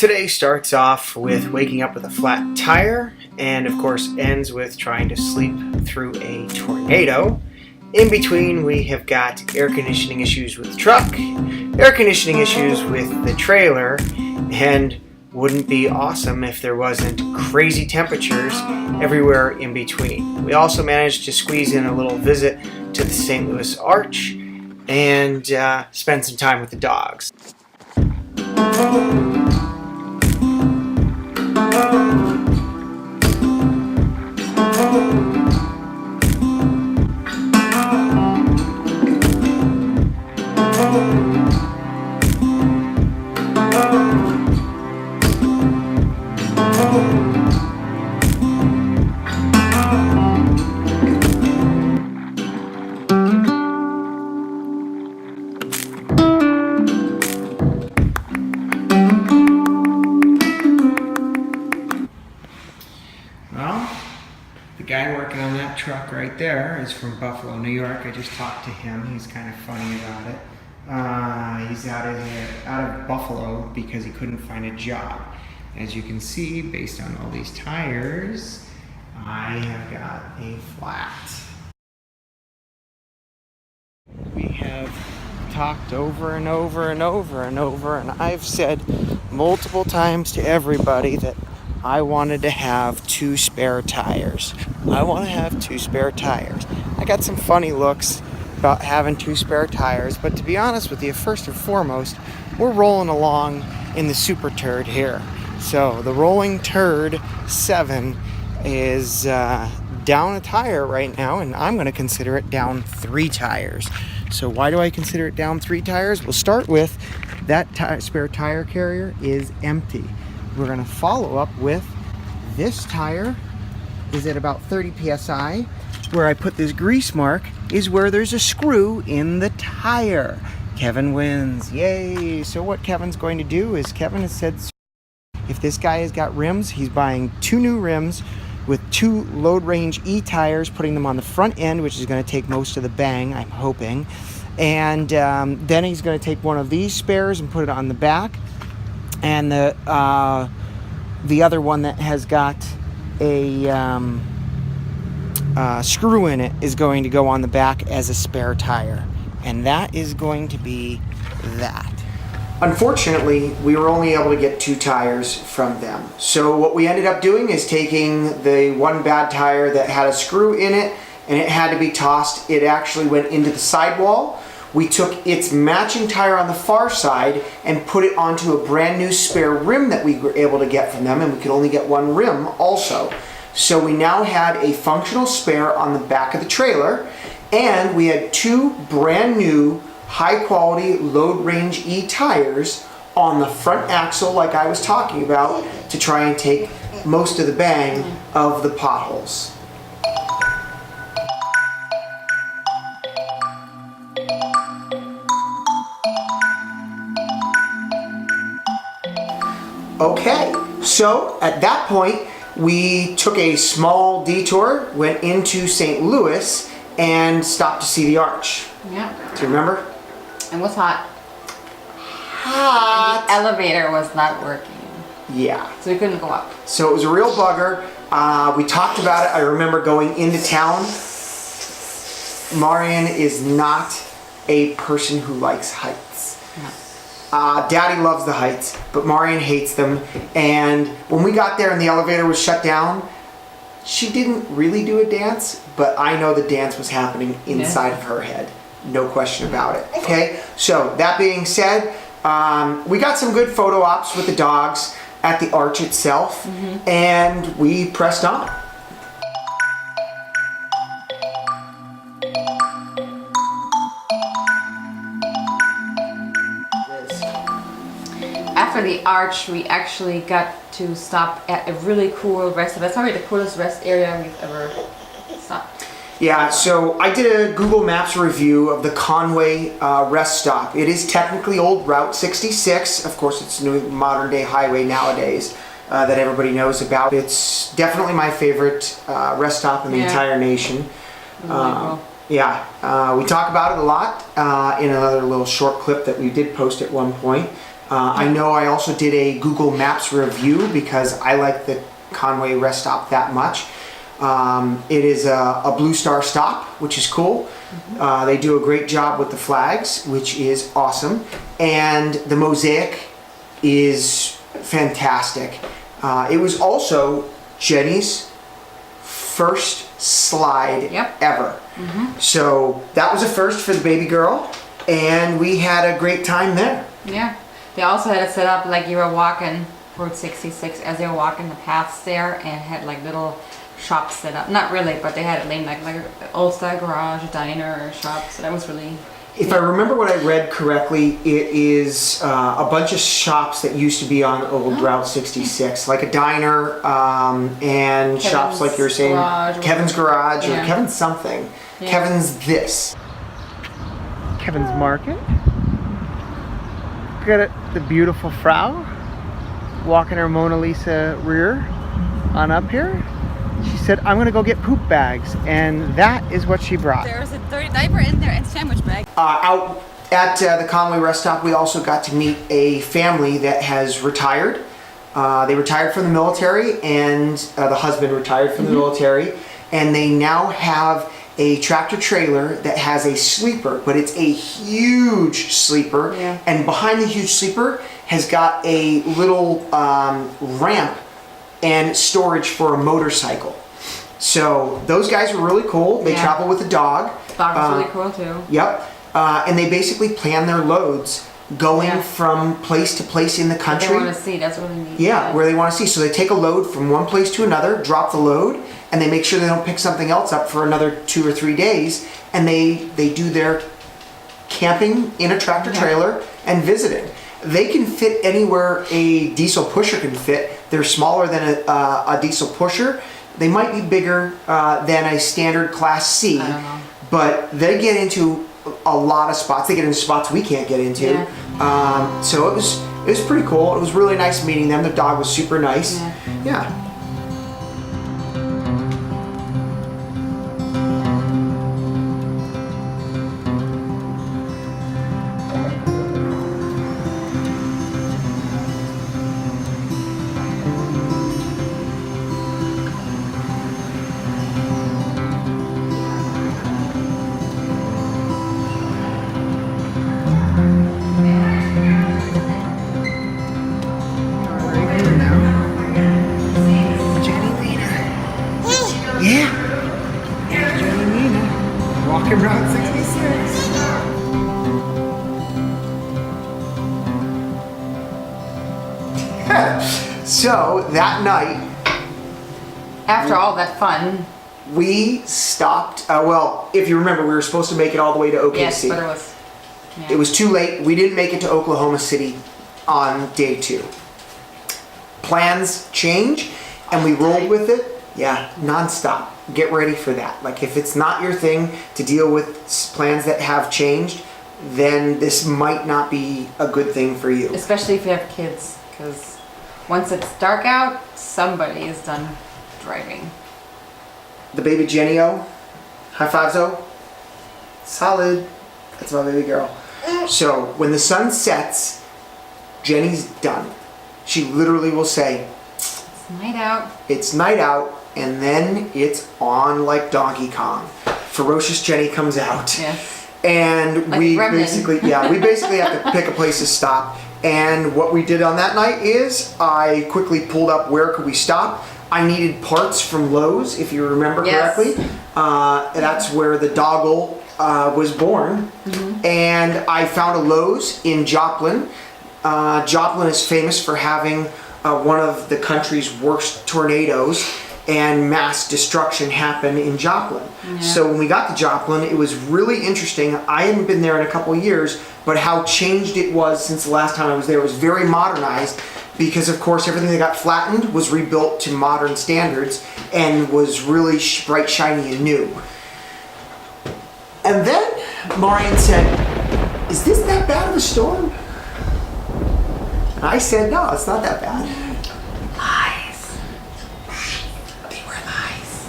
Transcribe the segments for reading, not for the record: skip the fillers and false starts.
Today starts off with waking up with a flat tire and of course ends with trying to sleep through a tornado. In between we have got air conditioning issues with the truck, air conditioning issues with the trailer, and wouldn't be awesome if there wasn't crazy temperatures everywhere in between. We also managed to squeeze in a little visit to the St. Louis Arch and spend some time with the dogs. The guy working on that truck right there is from Buffalo, New York. I just talked to him. He's kind of funny about it. He's out of Buffalo because he couldn't find a job. As you can see, based on all these tires, I have got a flat. We have talked over and over and over and over, and I've said multiple times to everybody that I wanted to have 2 spare tires. I want to have 2 spare tires. I got some funny looks about having 2 spare tires, but to be honest with you, first and foremost, we're rolling along in the Super Turd here. So the TheRollingTurdSeven is down a tire right now, and I'm going to consider it down 3 tires. So why do I consider it down 3 tires? We'll start with that spare tire carrier is empty. We're going to follow up with this tire is at about 30 psi. Where I put this grease mark is where there's a screw in the tire. Kevin wins. Yay! So what Kevin's going to do is Kevin has said if this guy has got rims, he's buying 2 new rims with 2 load range E tires, putting them on the front end, which is going to take most of the bang, I'm hoping. And then he's going to take one of these spares and put it on the back. And the other one that has got a screw in it is going to go on the back as a spare tire. And that is going to be that. Unfortunately, we were only able to get 2 tires from them. So what we ended up doing is taking the one bad tire that had a screw in it and it had to be tossed. It actually went into the sidewall. We took its matching tire on the far side and put it onto a brand new spare rim that we were able to get from them, and we could only get 1 rim also. So we now had a functional spare on the back of the trailer, and we had 2 brand new high quality load range E tires on the front axle like I was talking about to try and take most of the bang of the potholes. Okay, so at that point, we took a small detour, went into St. Louis, and stopped to see the arch. Yeah. Do you remember? It was hot. Hot. And the elevator was not working. Yeah. So we couldn't go up. So it was a real bugger. We talked about it. I remember going into town. Marian is not a person who likes heights. No. Daddy loves the heights, but Marian hates them. And when we got there and the elevator was shut down, she didn't really do a dance, but I know the dance was happening inside of her head. No question about it. Okay, so that being said, we got some good photo ops with the dogs at the arch itself, and we pressed on. After the arch, we actually got to stop at a really cool rest. That's probably the coolest rest area we've ever stopped. Yeah, so I did a Google Maps review of the Conway Rest Stop. It is technically old Route 66. Of course, it's a new modern day highway nowadays that everybody knows about. It's definitely my favorite rest stop in the entire nation. Yeah, we talk about it a lot in another little short clip that we did post at one point. I know I also did a Google Maps review because I like the Conway Rest Stop that much. It is a Blue Star stop, which is cool. They do a great job with the flags, which is awesome. And the mosaic is fantastic. It was also Jenny's first slide ever. So that was a first for the baby girl, and we had a great time there. Yeah. They also had it set up like you were walking Route 66 as they were walking the paths there, and had like little shops set up. Not really, but they had it named like an old style garage, a diner, or shop. So that was really... If I remember what I read correctly, it is a bunch of shops that used to be on old Route 66, like a diner and Kevin's shops like you were saying, Garage, Kevin's Garage or yeah. Kevin's something. Yeah. Kevin's this. Kevin's Market. Look at it, the beautiful Frau walking her Mona Lisa rear on up here. She said, I'm gonna go get poop bags, and that is what she brought. There's a dirty diaper in there and sandwich bag. Out at the Conway Rest Stop, we also got to meet a family that has retired. They retired from the military, and the husband retired from the military, and they now have a tractor trailer that has a sleeper, but it's a huge sleeper, and behind the huge sleeper has got a little ramp and storage for a motorcycle. So those guys were really cool. They travel with a dog. Dog was really cool too. Yep. And they basically plan their loads going from place to place in the country. They want to see, that's really neat. Yeah, where they want to see. So they take a load from one place to another, drop the load, and they make sure they don't pick something else up for another 2 or 3 days. And they do their camping in a tractor trailer and visiting. They can fit anywhere a diesel pusher can fit. They're smaller than a diesel pusher. They might be bigger than a standard Class C, I don't know. but they get into a lot of spots. They get into spots we can't get into. So it was pretty cool. It was really nice meeting them. The dog was super nice. Yeah. Route 66. So that night, after all that fun, we stopped. Well, if you remember, we were supposed to make it all the way to OKC. yes, but it was... It was too late. We didn't make it to Oklahoma City on day 2. Plans change, and we rolled with it. Yeah, nonstop. Get ready for that. Like, if it's not your thing to deal with plans that have changed, then this might not be a good thing for you. Especially if you have kids, because once it's dark out, somebody is done driving. The baby Jenny-O, high fives-O, solid. That's my baby girl. So when the sun sets, Jenny's done. She literally will say, It's night out. It's night out, and then it's on like Donkey Kong. Ferocious Jenny comes out. Yes. And Like we Gremlin. we basically have to pick a place to stop. And what we did on that night is I quickly pulled up where could we stop. I needed parts from Lowe's, if you remember correctly. That's where the doggle was born. And I found a Lowe's in Joplin. Joplin is famous for having one of the country's worst tornadoes and mass destruction happen in Joplin. So when we got to Joplin, it was really interesting. I hadn't been there in a couple of years, but how changed it was since the last time I was there. It was very modernized because, of course, everything that got flattened was rebuilt to modern standards and was really bright, shiny, and new. And then Marian said, "Is this that bad of a storm?" And I said, "No, it's not that bad." Lies. They were lies.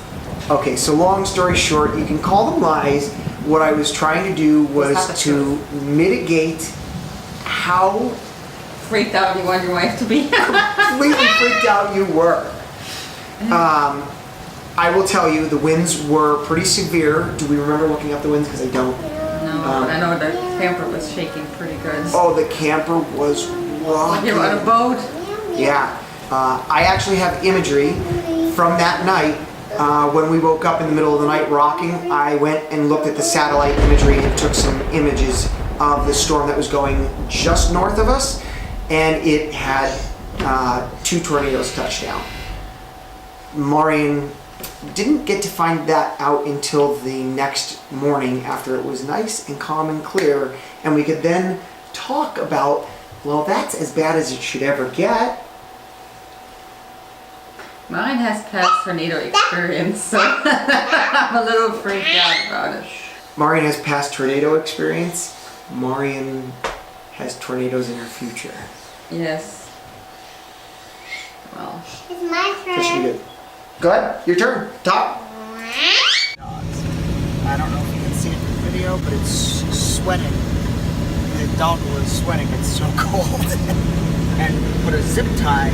Okay, so long story short, you can call them lies. What I was trying to do was not the to mitigate how freaked out you want your wife to be. Completely freaked out you were. I will tell you, the winds were pretty severe. Do we remember looking up the winds? Because I don't. No, I know the camper was shaking pretty good. Oh, the camper was rocking. You were on a boat? Yeah. I actually have imagery from that night. When we woke up in the middle of the night rocking, I went and looked at the satellite imagery and took some images of the storm that was going just north of us, and it had 2 tornadoes touch down. Maureen didn't get to find that out until the next morning after it was nice and calm and clear, and we could then talk about, well, that's as bad as it should ever get. Mine has past tornado experience, so I'm a little freaked out about it. Maureen has past tornado experience. Maureen has tornadoes in her future. Yes. Well. It's my turn. So she'll be good. Go ahead, your turn. Talk. I don't know if you can see it in the video, but it's sweating. The dog was sweating. It's so cold. And put a zip tie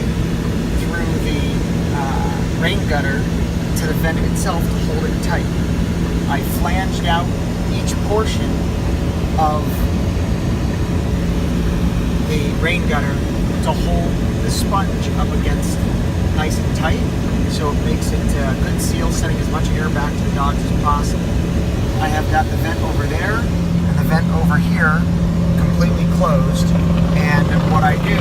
through the rain gutter to the vent itself to hold it tight. I flanged out each portion of the rain gutter to hold the sponge up against nice and tight, so it makes it a good seal, sending as much air back to the dogs as possible. I have got the vent over there and the vent over here completely closed, and what I do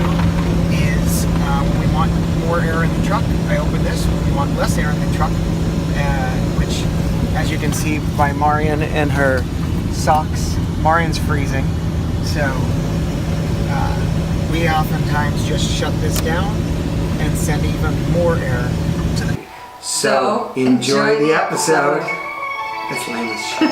is when we want more air in the truck, I open this. When we want less air in the truck, which, as you can see by Marian and her socks, Marian's freezing, so we oftentimes just shut this down and send even more air to the... So, enjoy the episode. That's lame as shit.